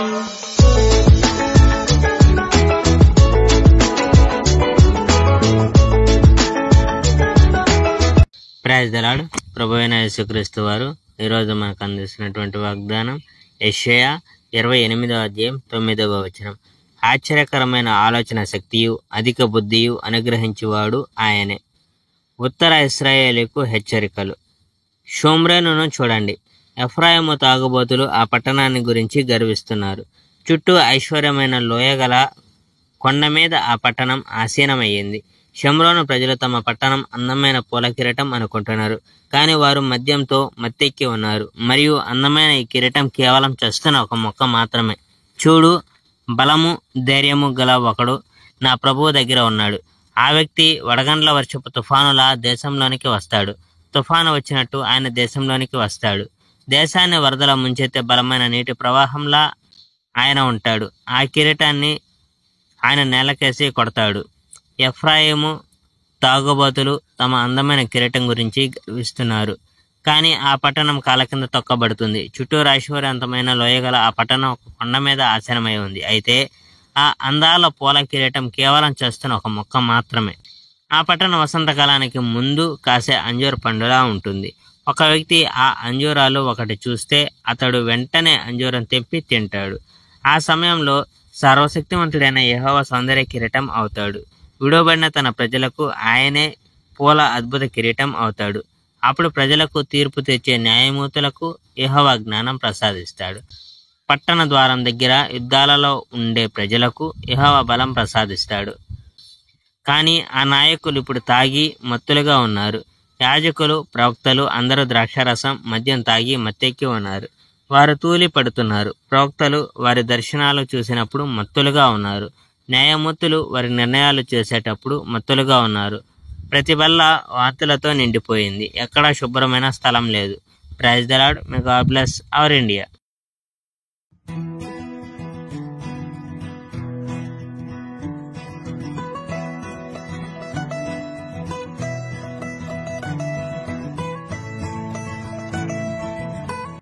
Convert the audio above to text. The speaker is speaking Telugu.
Praise the lord. ప్రభువైన యేసుక్రీస్తు వారు ఈరోజు మనకు అందిస్తున్నటువంటి వాగ్దానం యెషయా 28వ అధ్యాయం 9వ వచనం. ఆశ్చర్యకరమైన ఆలోచన శక్తియు అధిక బుద్ధియు అనుగ్రహించువాడు ఆయనే. ఉత్తర ఇశ్రాయేలుకు హెచ్చరికలు. షోమ్రోనును చూడండి, ఎఫ్రాయిము తాగుబోతులు ఆ పట్టణాన్ని గురించి గర్విస్తున్నారు. చుట్టూ ఐశ్వర్యమైన లోయగల కొండ మీద ఆ పట్టణం ఆసీనమయ్యింది. షోమ్రోను ప్రజలు తమ పట్టణం అందమైన పూల కిరీటం అనుకుంటున్నారు, కానీ వారు మద్యంతో మత్తెక్కి ఉన్నారు. మరియు అందమైన ఈ కిరీటం కేవలం చేస్తున్న ఒక మొక్క మాత్రమే. చూడు, బలము ధైర్యము గల ఒకడు నా ప్రభువు దగ్గర ఉన్నాడు. ఆ వ్యక్తి వడగండ్ల వర్షపు తుఫానులా దేశంలోనికి వస్తాడు. తుఫాను వచ్చినట్టు ఆయన దేశంలోనికి వస్తాడు. దేశాన్ని వరదల ముంచెత్తే బలమైన నీటి ప్రవాహంలా ఆయన ఉంటాడు. ఆ కిరీటాన్ని ఆయన నేలకేసి కొడతాడు. ఎఫ్రాయిము తాగుబోతులు తమ అందమైన కిరీటం గురించి గర్విస్తున్నారు, కానీ ఆ పట్టణం కాళ్ళ కింద తొక్కబడుతుంది. చుట్టూ ఐశ్వర్యవంతమైన లోయగల ఆ పట్టణం ఒక కొండ మీద ఆసనమై ఉంది. అయితే ఆ అందాల పూల కిరీటం కేవలం చేస్తున్న ఒక మొక్క మాత్రమే. ఆ పట్టణం వసంతకాలానికి ముందు కాసే అంజూర పండులా ఉంటుంది. ఒక వ్యక్తి ఆ అంజూరాలు ఒకటి చూస్తే అతడు వెంటనే అంజూరం తెంపి తింటాడు. ఆ సమయంలో సర్వశక్తివంతుడైన యెహోవా సౌందర్య కిరీటం అవుతాడు. విడవబడిన తన ప్రజలకు ఆయనే పూల అద్భుత కిరీటం అవుతాడు. అప్పుడు ప్రజలకు తీర్పు తెచ్చే న్యాయమూర్తులకు యెహోవా జ్ఞానం ప్రసాదిస్తాడు. పట్టణ ద్వారం దగ్గర యుద్ధాలలో ఉండే ప్రజలకు యెహోవా బలం ప్రసాదిస్తాడు. కానీ ఆ నాయకులు ఇప్పుడు తాగి మత్తులుగా ఉన్నారు. యాజకులు, ప్రవక్తలు అందరూ ద్రాక్షారసం, మద్యం తాగి మత్తెక్కి ఉన్నారు. వారు తూలి పడుతున్నారు. ప్రవక్తలు వారి దర్శనాలు చూసినప్పుడు మత్తులుగా ఉన్నారు. న్యాయమూర్తులు వారి నిర్ణయాలు చేసేటప్పుడు మత్తులుగా ఉన్నారు. ప్రతి బల్ల వార్తలతో నిండిపోయింది. ఎక్కడా శుభ్రమైన స్థలం లేదు. Praise the lord. May god bless our India.